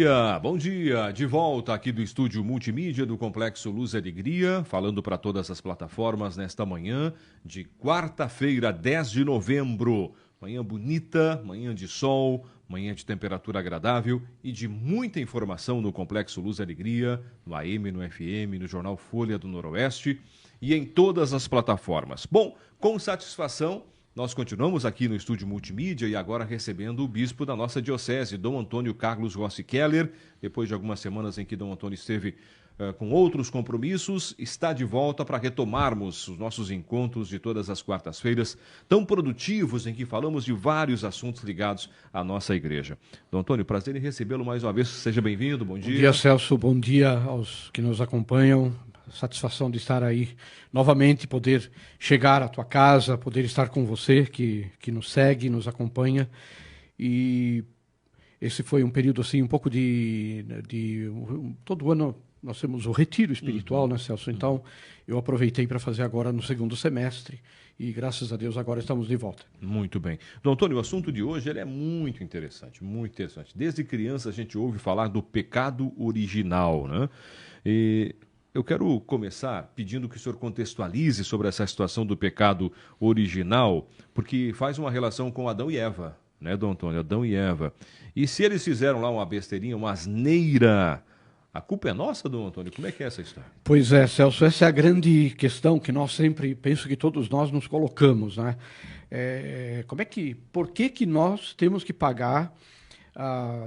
dia, bom dia. De volta aqui do estúdio multimídia do Complexo Luz e Alegria, falando para todas as plataformas nesta manhã de quarta-feira, 10 de novembro. Manhã bonita, manhã de sol, manhã de temperatura agradável e de muita informação no Complexo Luz e Alegria, no AM, no FM, no Jornal Folha do Noroeste e em todas as plataformas. Bom, com satisfação, nós continuamos aqui no estúdio multimídia e agora recebendo o bispo da nossa diocese, Dom Antônio Carlos Rossi Keller. Depois de algumas semanas em que Dom Antônio esteve com outros compromissos, está de volta para retomarmos os nossos encontros de todas as quartas-feiras, tão produtivos, em que falamos de vários assuntos ligados à nossa igreja. Dom Antônio, prazer em recebê-lo mais uma vez. Seja bem-vindo, bom dia. Bom dia, Celso. Bom dia aos que nos acompanham. Satisfação de estar aí novamente, poder chegar à tua casa, poder estar com você que nos segue, nos acompanha. E esse foi um período assim, um pouco todo ano nós temos o retiro espiritual, né, Celso? Então eu aproveitei para fazer agora no segundo semestre e graças a Deus agora estamos de volta. Muito bem. Dom Antônio, o assunto de hoje ele é muito interessante, muito interessante. Desde criança a gente ouve falar do pecado original, né? E eu quero começar pedindo que o senhor contextualize sobre essa situação do pecado original, porque faz uma relação com Adão e Eva, né, Dom Antônio? Adão e Eva. E se eles fizeram lá uma besteirinha, uma asneira, a culpa é nossa, Dom Antônio? Como é que é essa história? Pois é, Celso, essa é a grande questão que nós sempre, penso que todos nós nos colocamos, né? Por que nós temos que pagar,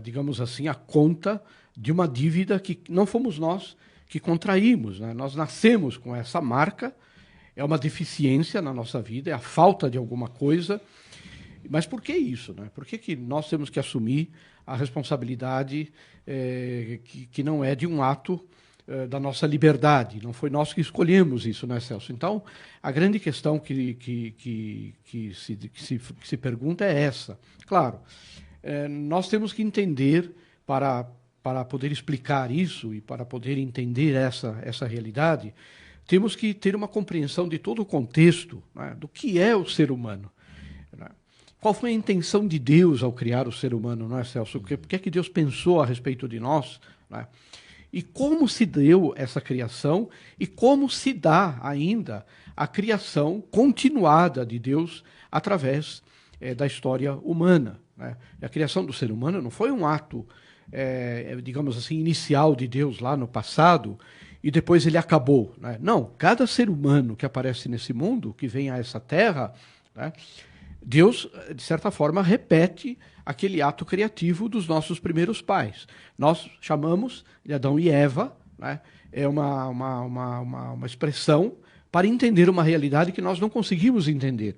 digamos assim, a conta de uma dívida que não fomos nós que contraímos, né? Nós nascemos com essa marca, é uma deficiência na nossa vida, é a falta de alguma coisa. Mas por que isso, né? Por que nós temos que assumir a responsabilidade que não é de um ato da nossa liberdade? Não foi nós que escolhemos isso, né, Celso? Então, a grande questão que se pergunta é essa. Claro, nós temos que entender para poder explicar isso e para poder entender essa realidade, temos que ter uma compreensão de todo o contexto, né, do que é o ser humano. Né? Qual foi a intenção de Deus ao criar o ser humano, não é, Celso? O que é que Deus pensou a respeito de nós? Né? E como se deu essa criação e como se dá ainda a criação continuada de Deus através da história humana. Né? A criação do ser humano não foi um ato digamos assim, inicial de Deus lá no passado, e depois ele acabou. Né? Não, cada ser humano que aparece nesse mundo, que vem a essa terra, né, Deus, de certa forma, repete aquele ato criativo dos nossos primeiros pais. Nós chamamos de Adão e Eva, né? É uma expressão para entender uma realidade que nós não conseguimos entender.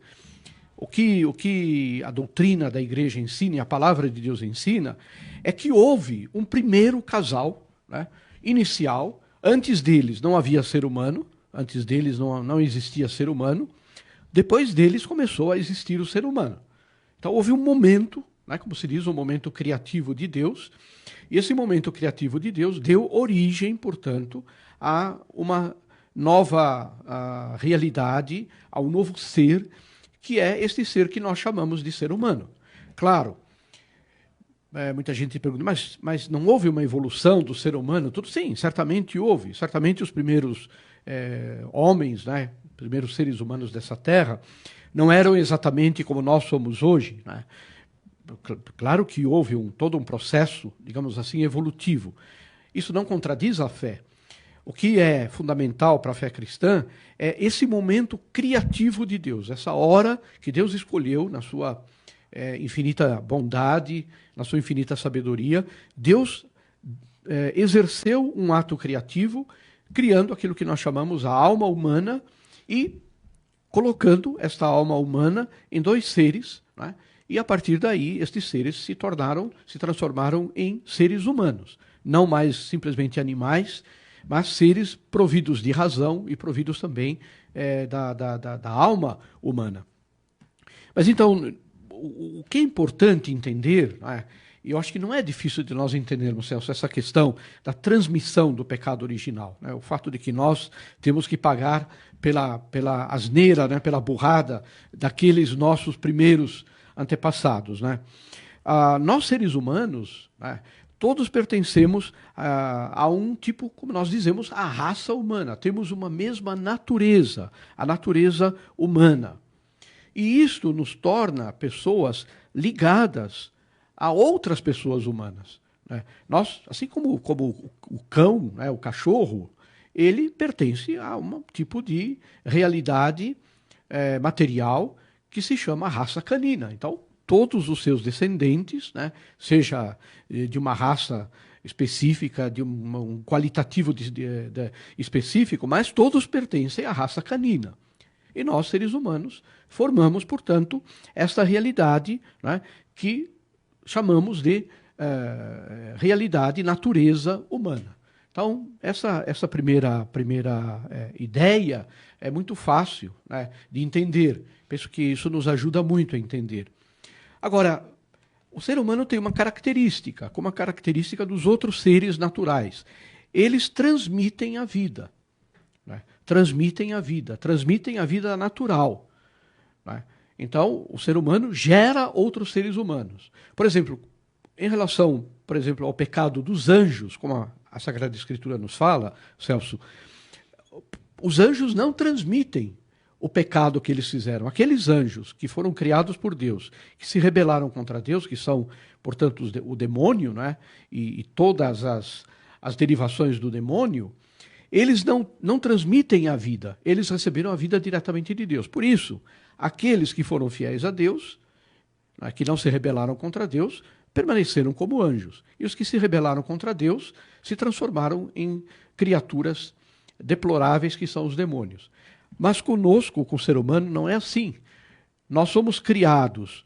O que a doutrina da igreja ensina e a palavra de Deus ensina é que houve um primeiro casal, né, inicial. Antes deles não havia ser humano, antes deles não existia ser humano, depois deles começou a existir o ser humano. Então houve um momento, né, como se diz, um momento criativo de Deus, e esse momento criativo de Deus deu origem, portanto, a uma nova realidade, a um novo ser, que é este ser que nós chamamos de ser humano. Claro, muita gente pergunta, mas não houve uma evolução do ser humano? Tudo sim, certamente houve. Certamente os primeiros homens, né, primeiros seres humanos dessa terra, não eram exatamente como nós somos hoje. Né? Claro que houve todo um processo, digamos assim, evolutivo. Isso não contradiz a fé. O que é fundamental para a fé cristã é esse momento criativo de Deus, essa hora que Deus escolheu na sua infinita bondade, na sua infinita sabedoria. Deus exerceu um ato criativo, criando aquilo que nós chamamos a alma humana e colocando esta alma humana em dois seres, né? E a partir daí estes seres se transformaram em seres humanos, não mais simplesmente animais, mas seres providos de razão e providos também da alma humana. Mas então, o que é importante entender, né, e eu acho que não é difícil de nós entendermos, Celso, essa questão da transmissão do pecado original, né, o fato de que nós temos que pagar pela asneira, né, pela burrada daqueles nossos primeiros antepassados. Né. Nós, seres humanos, né, Todos pertencemos a um tipo, como nós dizemos, a raça humana. Temos uma mesma natureza, a natureza humana. E isto nos torna pessoas ligadas a outras pessoas humanas, né? Nós, assim como o cão, né, o cachorro, ele pertence a um tipo de realidade material que se chama raça canina. Então, todos os seus descendentes, né, seja de uma raça específica, de um qualitativo específico, mas todos pertencem à raça canina. E nós, seres humanos, formamos, portanto, esta realidade, né, que chamamos de realidade, natureza humana. Então, essa primeira ideia é muito fácil, né, de entender. Penso que isso nos ajuda muito a entender. Agora, o ser humano tem uma característica, como a característica dos outros seres naturais. Eles transmitem a vida, né? Transmitem a vida natural, né? Então, o ser humano gera outros seres humanos. Por exemplo, em relação, ao pecado dos anjos, como a Sagrada Escritura nos fala, Celso, os anjos não transmitem o pecado que eles fizeram. Aqueles anjos que foram criados por Deus, que se rebelaram contra Deus, que são, portanto, o demônio, né, e todas as derivações do demônio, eles não transmitem a vida, eles receberam a vida diretamente de Deus. Por isso, aqueles que foram fiéis a Deus, né, que não se rebelaram contra Deus, permaneceram como anjos. E os que se rebelaram contra Deus se transformaram em criaturas deploráveis, que são os demônios. Mas conosco, com o ser humano, não é assim. Nós somos criados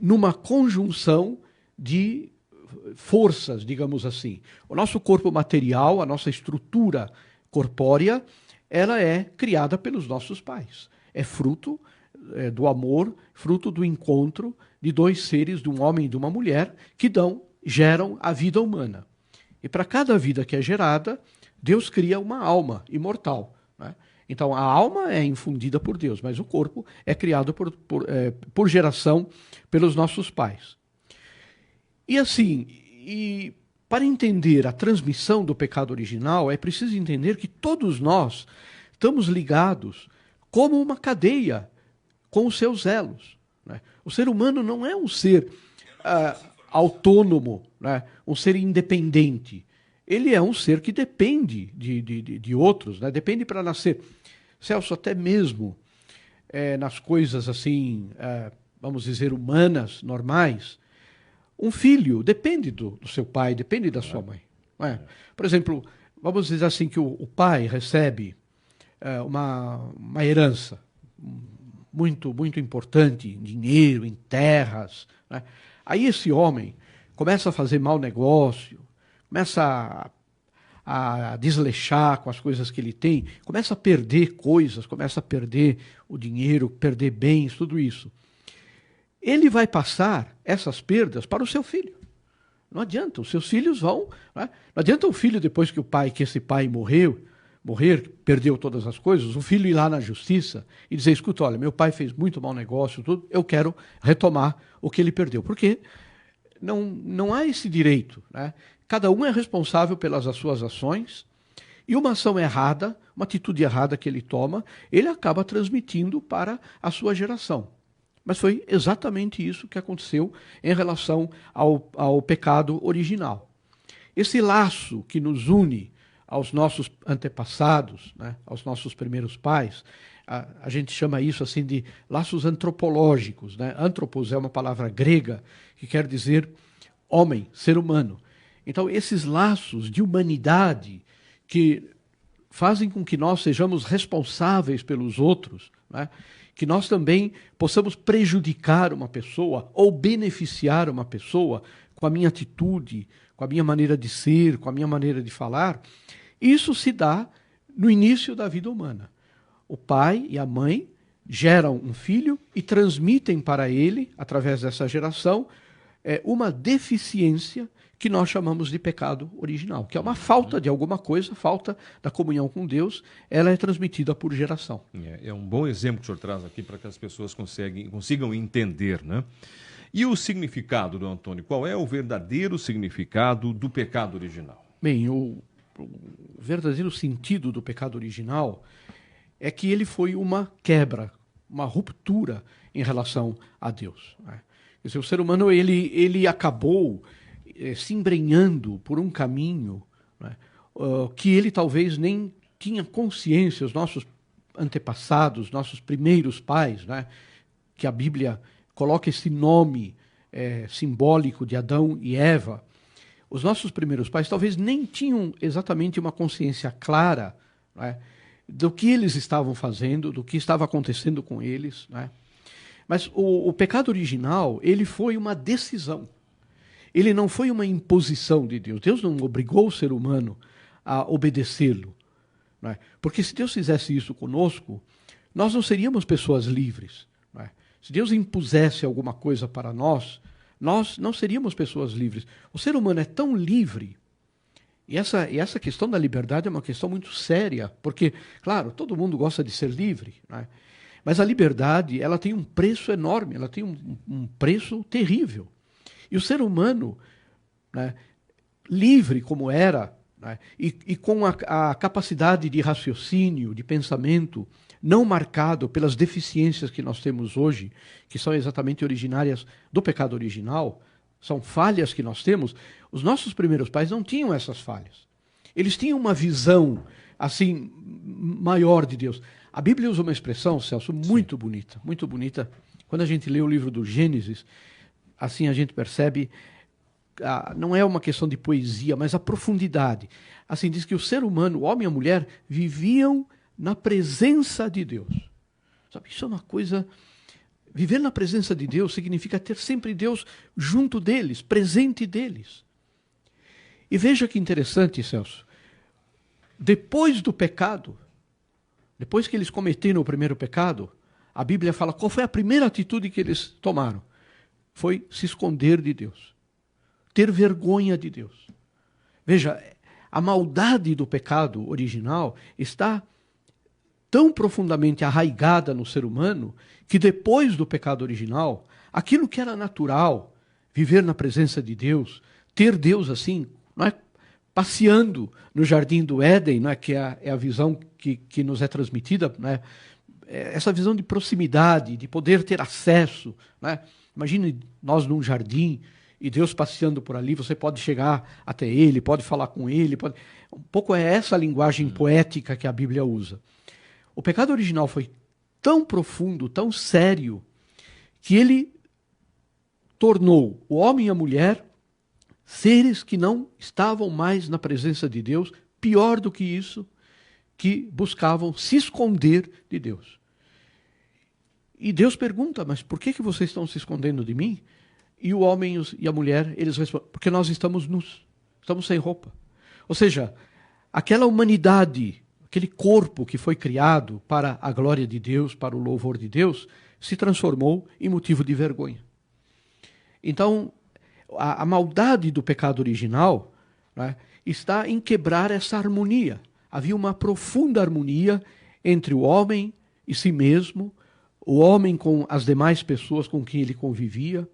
numa conjunção de forças, digamos assim. O nosso corpo material, a nossa estrutura corpórea, ela é criada pelos nossos pais. É fruto do amor, fruto do encontro de dois seres, de um homem e de uma mulher, que geram a vida humana. E para cada vida que é gerada, Deus cria uma alma imortal, né? Então, a alma é infundida por Deus, mas o corpo é criado por geração pelos nossos pais. E assim, para entender a transmissão do pecado original, é preciso entender que todos nós estamos ligados como uma cadeia com os seus elos, né? O ser humano não é um ser autônomo, né? Um ser independente. Ele é um ser que depende de outros, né? Depende para nascer. Celso, até mesmo nas coisas assim, vamos dizer, humanas, normais, um filho depende do seu pai, depende da sua mãe. Não é? Por exemplo, vamos dizer assim que o pai recebe uma herança muito, muito importante, em dinheiro, em terras, né? Aí esse homem começa a fazer mau negócio, começa a desleixar com as coisas que ele tem, começa a perder coisas, começa a perder o dinheiro, perder bens, tudo isso. Ele vai passar essas perdas para o seu filho. Não adianta, os seus filhos vão, né? Não adianta o filho, depois que esse pai morrer, perdeu todas as coisas, o filho ir lá na justiça e dizer, escuta, olha, meu pai fez muito mau negócio, tudo, eu quero retomar o que ele perdeu. Porque não há esse direito, né? Cada um é responsável pelas suas ações, e uma ação errada, uma atitude errada que ele toma, ele acaba transmitindo para a sua geração. Mas foi exatamente isso que aconteceu em relação ao pecado original. Esse laço que nos une aos nossos antepassados, né, aos nossos primeiros pais, a gente chama isso assim de laços antropológicos, né? Antropos é uma palavra grega que quer dizer homem, ser humano. Então, esses laços de humanidade que fazem com que nós sejamos responsáveis pelos outros, né? Que nós também possamos prejudicar uma pessoa ou beneficiar uma pessoa com a minha atitude, com a minha maneira de ser, com a minha maneira de falar, isso se dá no início da vida humana. O pai e a mãe geram um filho e transmitem para ele, através dessa geração, uma deficiência que nós chamamos de pecado original, que é uma falta de alguma coisa, falta da comunhão com Deus, ela é transmitida por geração. É um bom exemplo que o senhor traz aqui para que as pessoas consigam entender, né? E o significado, Dom Antônio? Qual é o verdadeiro significado do pecado original? Bem, o verdadeiro sentido do pecado original é que ele foi uma quebra, uma ruptura em relação a Deus, né? Quer dizer, o ser humano ele acabou se embrenhando por um caminho, né, que ele talvez nem tinha consciência, os nossos antepassados, nossos primeiros pais, né, que a Bíblia coloca esse nome simbólico de Adão e Eva. Os nossos primeiros pais talvez nem tinham exatamente uma consciência clara, né, do que eles estavam fazendo, do que estava acontecendo com eles, né? Mas o pecado original, ele foi uma decisão. Ele não foi uma imposição de Deus. Deus não obrigou o ser humano a obedecê-lo, né? Porque se Deus fizesse isso conosco, nós não seríamos pessoas livres, né? Se Deus impusesse alguma coisa para nós não seríamos pessoas livres. O ser humano é tão livre, e essa questão da liberdade é uma questão muito séria, porque, claro, todo mundo gosta de ser livre, né? Mas a liberdade, ela tem um preço enorme, ela tem um preço terrível. E o ser humano, né, livre como era, né, e com a capacidade de raciocínio, de pensamento, não marcado pelas deficiências que nós temos hoje, que são exatamente originárias do pecado original, são falhas que nós temos, os nossos primeiros pais não tinham essas falhas. Eles tinham uma visão, assim, maior de Deus. A Bíblia usa uma expressão, Celso, muito bonita, muito bonita. Quando a gente lê o livro do Gênesis, assim a gente percebe, não é uma questão de poesia, mas a profundidade. Assim, diz que o ser humano, o homem e a mulher, viviam na presença de Deus. Sabe, isso é uma coisa... Viver na presença de Deus significa ter sempre Deus junto deles, presente deles. E veja que interessante, Celso. Depois do pecado, depois que eles cometeram o primeiro pecado, a Bíblia fala qual foi a primeira atitude que eles tomaram. Foi se esconder de Deus. Ter vergonha de Deus. Veja, a maldade do pecado original está tão profundamente arraigada no ser humano que depois do pecado original, aquilo que era natural, viver na presença de Deus, ter Deus assim, não é, passeando no jardim do Éden, não é, que é a visão que nos é transmitida, né, essa visão de proximidade, de poder ter acesso, né? Imagine nós num jardim e Deus passeando por ali, você pode chegar até Ele, pode falar com Ele, um pouco é essa linguagem poética que a Bíblia usa. O pecado original foi tão profundo, tão sério, que ele tornou o homem e a mulher seres que não estavam mais na presença de Deus, pior do que isso, que buscavam se esconder de Deus. E Deus pergunta, mas por que vocês estão se escondendo de mim? E o homem e a mulher, eles respondem, porque nós estamos nus, estamos sem roupa. Ou seja, aquela humanidade, aquele corpo que foi criado para a glória de Deus, para o louvor de Deus, se transformou em motivo de vergonha. Então, a maldade do pecado original, né, está em quebrar essa harmonia. Havia uma profunda harmonia entre o homem e si mesmo, o homem com as demais pessoas com quem ele convivia,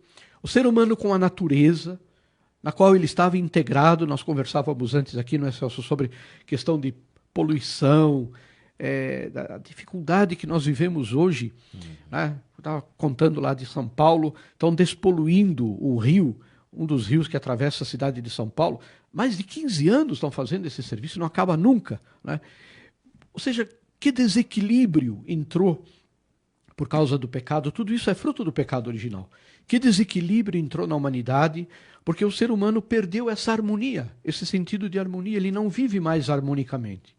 o ser humano com a natureza, na qual ele estava integrado. Nós conversávamos antes aqui, não é, Celso, sobre questão de poluição, da dificuldade que nós vivemos hoje. Né? Eu estava contando lá de São Paulo, estão despoluindo o rio, um dos rios que atravessa a cidade de São Paulo. Mais de 15 anos estão fazendo esse serviço, não acaba nunca. Né? Ou seja, que desequilíbrio entrou por causa do pecado. Tudo isso é fruto do pecado original. Que desequilíbrio entrou na humanidade, porque o ser humano perdeu essa harmonia, esse sentido de harmonia, ele não vive mais harmonicamente.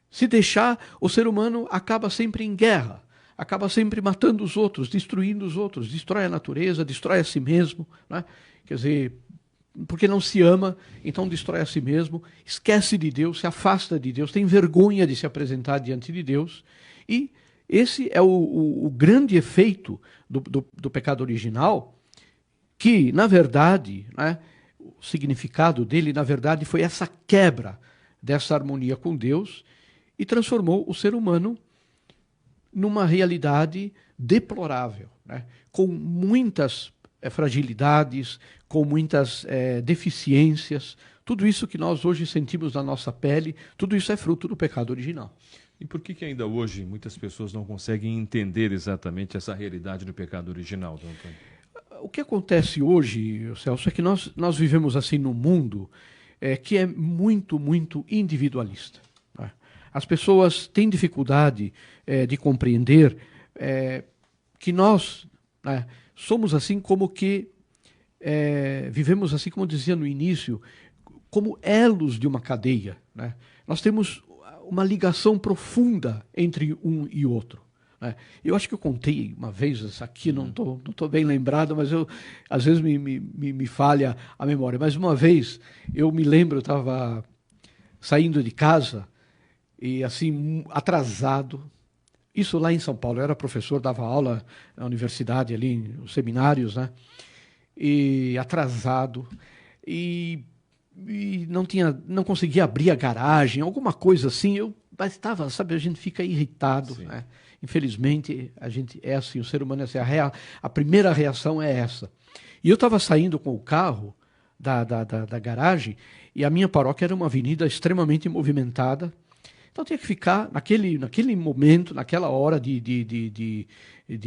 Se deixar, o ser humano acaba sempre em guerra, acaba sempre matando os outros, destruindo os outros, destrói a natureza, destrói a si mesmo, né? Quer dizer, porque não se ama, então destrói a si mesmo, esquece de Deus, se afasta de Deus, tem vergonha de se apresentar diante de Deus. E esse é o grande efeito do pecado original, que, na verdade, né, o significado dele, na verdade, foi essa quebra dessa harmonia com Deus e transformou o ser humano numa realidade deplorável, né, com muitas fragilidades, com muitas deficiências. Tudo isso que nós hoje sentimos na nossa pele, tudo isso é fruto do pecado original. E por que ainda hoje muitas pessoas não conseguem entender exatamente essa realidade do pecado original, Dom Antônio? O que acontece hoje, Celso, é que nós vivemos assim num mundo que é muito, muito individualista. Né? As pessoas têm dificuldade de compreender que nós somos assim como que vivemos assim, como eu dizia no início, como elos de uma cadeia. Né? Nós temos uma ligação profunda entre um e outro. Eu acho que eu contei uma vez, isso aqui não tô bem lembrado, mas às vezes me falha a memória. Mas uma vez, eu me lembro, eu estava saindo de casa e assim, atrasado. Isso lá em São Paulo, eu era professor, dava aula na universidade ali, nos seminários, né? E atrasado, e não conseguia abrir a garagem, alguma coisa assim. Mas estava, sabe, a gente fica irritado, né? Infelizmente, a gente é assim, o ser humano é assim, a primeira reação é essa. E eu estava saindo com o carro da garagem, e a minha paróquia era uma avenida extremamente movimentada. Então tinha que ficar naquele momento, naquela hora de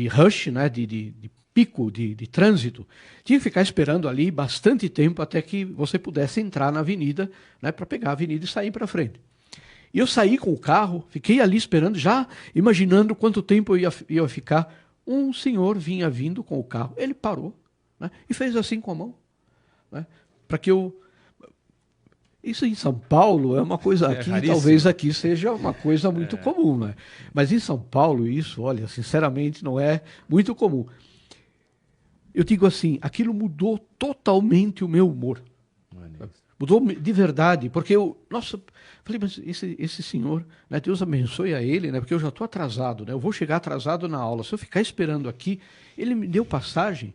rush, né, de pico de trânsito, tinha que ficar esperando ali bastante tempo até que você pudesse entrar na avenida, né, para pegar a avenida e sair para frente. E eu saí com o carro, fiquei ali esperando, já imaginando quanto tempo eu ia ficar. Um senhor vinha vindo com o carro, ele parou, né, e fez assim com a mão, né, para que eu... Isso em São Paulo é uma coisa aqui, talvez aqui seja uma coisa muito comum, né? Mas em São Paulo isso, olha, sinceramente não é muito comum. Eu digo assim, aquilo mudou totalmente o meu humor. Mudou de verdade, porque falei, mas esse senhor, né, Deus abençoe a ele, né, porque eu já estou atrasado, né, eu vou chegar atrasado na aula, se eu ficar esperando aqui, ele me deu passagem.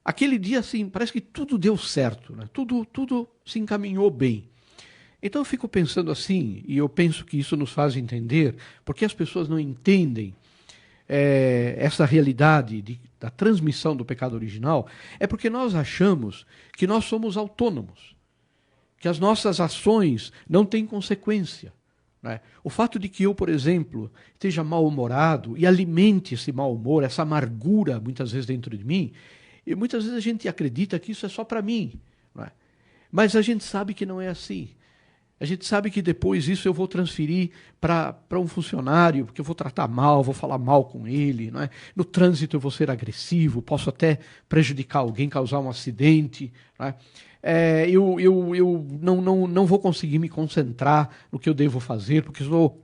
Aquele dia, assim, parece que tudo deu certo, né, tudo se encaminhou bem. Então eu fico pensando assim, e eu penso que isso nos faz entender, porque as pessoas não entendem essa realidade da transmissão do pecado original, é porque nós achamos que nós somos autônomos, que as nossas ações não têm consequência. Né? O fato de que eu, por exemplo, esteja mal-humorado e alimente esse mau humor, essa amargura, muitas vezes dentro de mim, e muitas vezes a gente acredita que isso é só para mim. Né? Mas a gente sabe que não é assim. A gente sabe que depois isso eu vou transferir para um funcionário, porque eu vou tratar mal, vou falar mal com ele. Não é? No trânsito eu vou ser agressivo, posso até prejudicar alguém, causar um acidente. Não é? Eu não vou conseguir me concentrar no que eu devo fazer, porque estou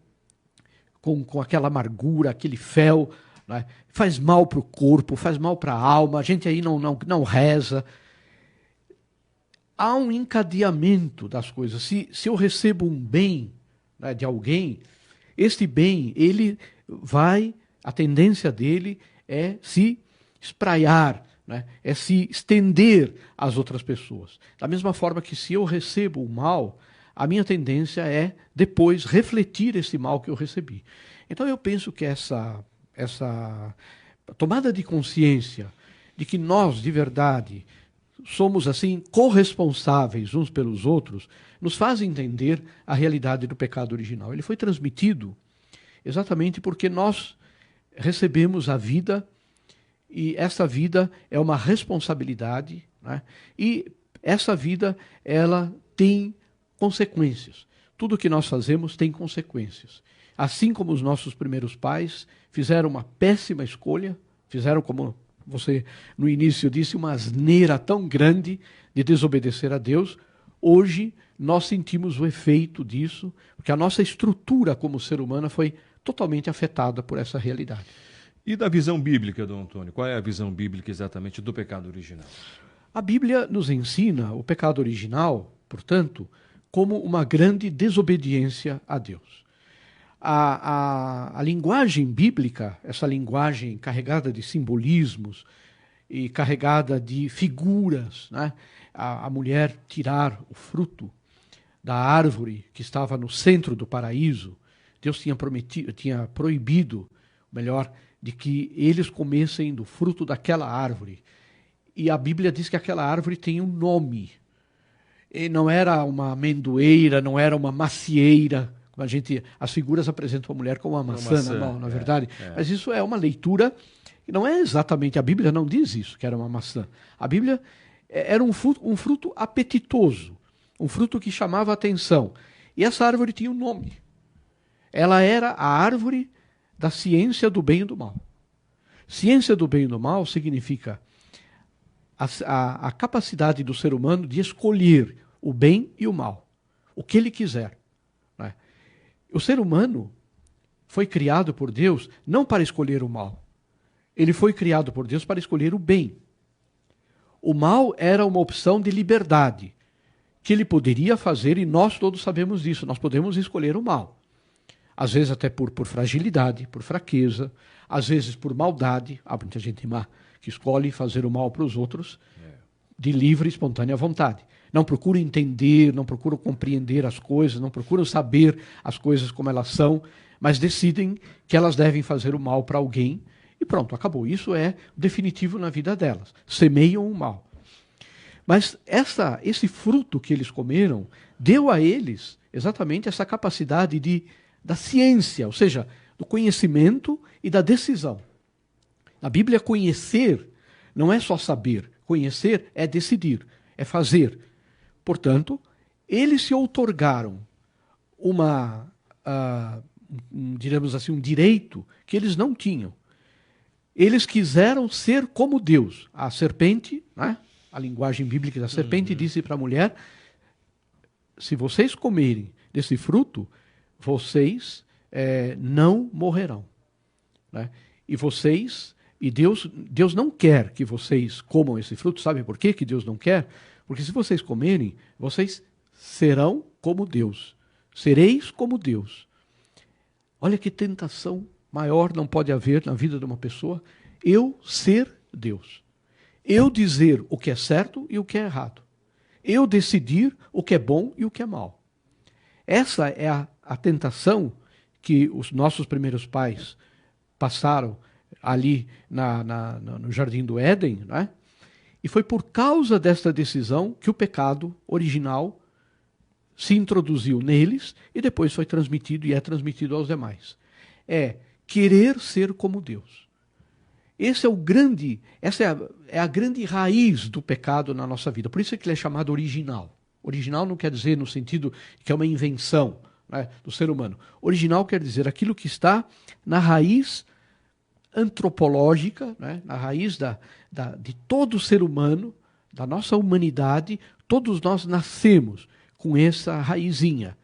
com aquela amargura, aquele fel. Não é? Faz mal para o corpo, faz mal para a alma, a gente aí não reza. Há um encadeamento das coisas. Se eu recebo um bem, né, de alguém, este bem, a tendência dele é se espraiar, né, é se estender às outras pessoas. Da mesma forma que se eu recebo o mal, a minha tendência é depois refletir esse mal que eu recebi. Então eu penso que essa tomada de consciência de que nós, de verdade, somos assim corresponsáveis uns pelos outros, nos faz entender a realidade do pecado original. Ele foi transmitido exatamente porque nós recebemos a vida, e essa vida é uma responsabilidade, né? E essa vida, ela tem consequências. Tudo que nós fazemos tem consequências. Assim como os nossos primeiros pais fizeram uma péssima escolha, fizeram, como você no início disse, uma asneira tão grande de desobedecer a Deus, hoje nós sentimos o efeito disso, porque a nossa estrutura como ser humano foi totalmente afetada por essa realidade. E da visão bíblica, Dom Antônio? Qual é a visão bíblica exatamente do pecado original? A Bíblia nos ensina o pecado original, portanto, como uma grande desobediência a Deus. A linguagem bíblica, essa linguagem carregada de simbolismos e carregada de figuras, né? A mulher tirar o fruto da árvore que estava no centro do paraíso, Deus tinha proibido, melhor, de que eles comessem do fruto daquela árvore. e a Bíblia diz que aquela árvore tem um nome. E não era uma amendoeira, não era uma macieira, como as figuras apresentam a mulher com uma maçã na mão, na verdade. Mas isso é uma leitura, que não é exatamente, a Bíblia não diz isso, que era uma maçã. A Bíblia era um fruto apetitoso, um fruto que chamava a atenção. E essa árvore tinha um nome. Ela era a árvore da ciência do bem e do mal. Ciência do bem e do mal significa a capacidade do ser humano de escolher o bem e o mal, o que ele quiser. Né? O ser humano foi criado por Deus não para escolher o mal. Ele foi criado por Deus para escolher o bem. O mal era uma opção de liberdade, que ele poderia fazer, e nós todos sabemos disso. Nós podemos escolher o mal. Às vezes até por fragilidade, por fraqueza, às vezes por maldade. Há muita gente má que escolhe fazer o mal para os outros de livre e espontânea vontade. Não procuram entender, não procuram compreender as coisas, não procuram saber as coisas como elas são, mas decidem que elas devem fazer o mal para alguém e pronto, acabou. Isso é definitivo na vida delas. Semeiam o mal. Mas esse fruto que eles comeram deu a eles exatamente essa capacidade da ciência, ou seja, do conhecimento e da decisão. Na Bíblia, conhecer não é só saber. Conhecer é decidir, é fazer. Portanto, eles se outorgaram diremos assim, um direito que eles não tinham. Eles quiseram ser como Deus. A serpente, né? A linguagem bíblica da serpente disse para a mulher: se vocês comerem desse fruto, vocês não morrerão. Né? E Deus não quer que vocês comam esse fruto. Sabe por quê que Deus não quer? Porque se vocês comerem, vocês serão como Deus. Sereis como Deus. Olha que tentação maior não pode haver na vida de uma pessoa. Eu ser Deus. Eu dizer o que é certo e o que é errado. Eu decidir o que é bom e o que é mal. Essa é a tentação que os nossos primeiros pais passaram ali no Jardim do Éden, né? E foi por causa desta decisão que o pecado original se introduziu neles e depois foi transmitido e é transmitido aos demais. É querer ser como Deus. Essa é a grande raiz do pecado na nossa vida. Por isso é que ele é chamado original. Original não quer dizer no sentido que é uma invenção, né, do ser humano. Original quer dizer aquilo que está na raiz antropológica, né, na raiz de todo ser humano, da nossa humanidade. Todos nós nascemos com essa raizinha.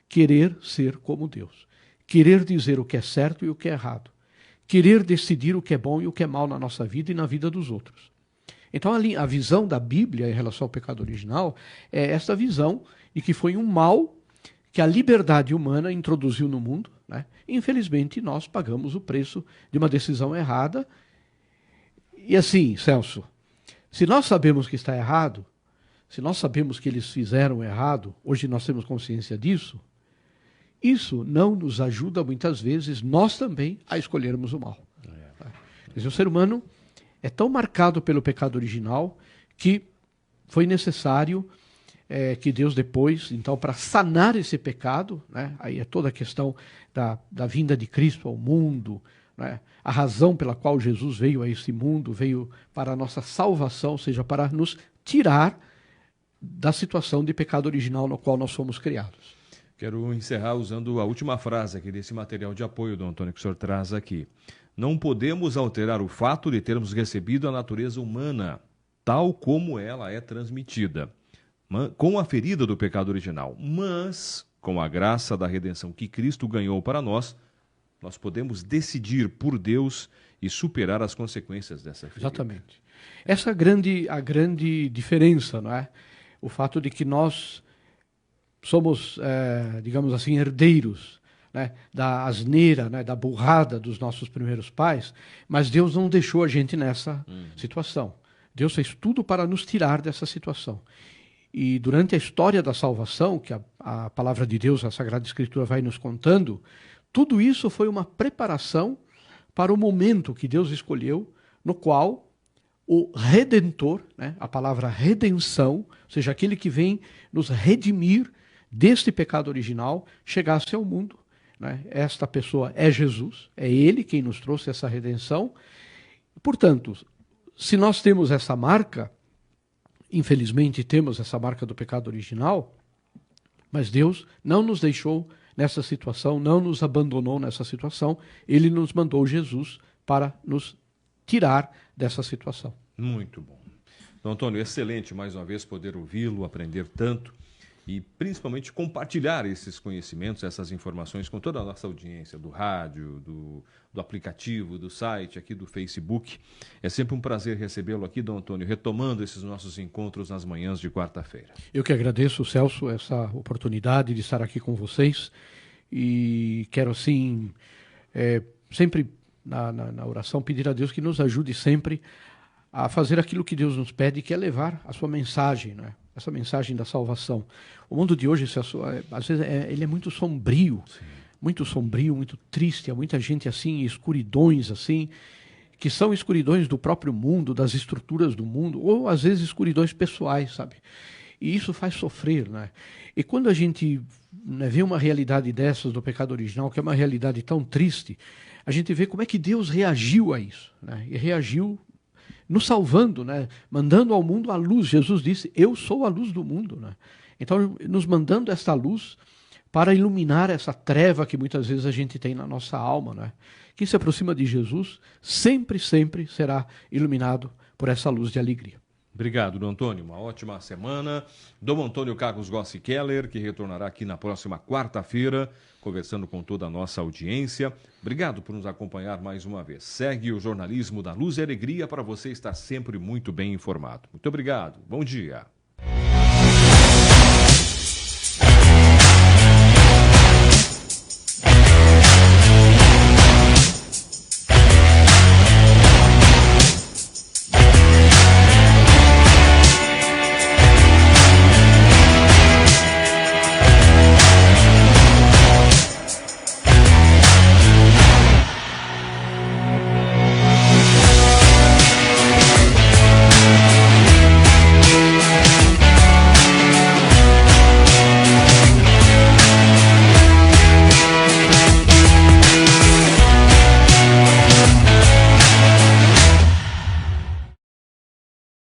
Querer ser como Deus. Querer dizer o que é certo e o que é errado. Querer decidir o que é bom e o que é mal na nossa vida e na vida dos outros. Então a visão da Bíblia em relação ao pecado original é essa visão de que foi um mal que a liberdade humana introduziu no mundo, né? Infelizmente nós pagamos o preço de uma decisão errada. E assim, Celso, se nós sabemos que está errado, se nós sabemos que eles fizeram errado, hoje nós temos consciência disso, isso não nos ajuda muitas vezes, nós também, a escolhermos o mal. Quer dizer, o ser humano é tão marcado pelo pecado original que foi necessário que Deus depois, então, para sanar esse pecado, né, aí é toda a questão da vinda de Cristo ao mundo, né, a razão pela qual Jesus veio a esse mundo, veio para a nossa salvação, ou seja, para nos tirar da situação de pecado original no qual nós fomos criados. Quero encerrar usando a última frase aqui desse material de apoio, Dom Antônio, que o senhor traz aqui. Não podemos alterar o fato de termos recebido a natureza humana, tal como ela é transmitida, com a ferida do pecado original. Mas, com a graça da redenção que Cristo ganhou para nós podemos decidir por Deus e superar as consequências dessa ferida. Exatamente. Essa é a grande diferença, não é? O fato de que nós somos, digamos assim, herdeiros, né, da asneira, né, da burrada dos nossos primeiros pais, mas Deus não deixou a gente nessa situação. Deus fez tudo para nos tirar dessa situação. E durante a história da salvação, que a palavra de Deus, a Sagrada Escritura vai nos contando, tudo isso foi uma preparação para o momento que Deus escolheu, no qual o Redentor, né, a palavra redenção, ou seja, aquele que vem nos redimir deste pecado original, chegasse ao mundo. Né? Esta pessoa é Jesus, é Ele quem nos trouxe essa redenção. Portanto, se nós temos essa marca, infelizmente temos essa marca do pecado original, mas Deus não nos deixou nessa situação, não nos abandonou nessa situação, Ele nos mandou Jesus para nos tirar dessa situação. Muito bom. Então, Antônio, excelente mais uma vez poder ouvi-lo, aprender tanto e principalmente compartilhar esses conhecimentos, essas informações com toda a nossa audiência, do rádio, do aplicativo, do site, aqui do Facebook. É sempre um prazer recebê-lo aqui, Dom Antônio, retomando esses nossos encontros nas manhãs de quarta-feira. Eu que agradeço, Celso, essa oportunidade de estar aqui com vocês e quero, assim, sempre na oração pedir a Deus que nos ajude sempre a fazer aquilo que Deus nos pede, que é levar a sua mensagem, né? Essa mensagem da salvação. O mundo de hoje, às vezes, ele é muito sombrio, muito triste. Há muita gente assim, escuridões assim, que são escuridões do próprio mundo, das estruturas do mundo, ou às vezes escuridões pessoais, sabe? E isso faz sofrer, né? E quando a gente, né, vê uma realidade dessas do pecado original, que é uma realidade tão triste, a gente vê como é que Deus reagiu a isso, né? E reagiu nos salvando, né? Mandando ao mundo a luz. Jesus disse, eu sou a luz do mundo, né? Então, nos mandando essa luz para iluminar essa treva que muitas vezes a gente tem na nossa alma, né? Quem se aproxima de Jesus sempre será iluminado por essa luz de alegria. Obrigado, Dom Antônio. Uma ótima semana. Dom Antônio Carlos Gossi Keller, que retornará aqui na próxima quarta-feira, conversando com toda a nossa audiência. Obrigado por nos acompanhar mais uma vez. Segue o jornalismo da Luz e Alegria para você estar sempre muito bem informado. Muito obrigado. Bom dia.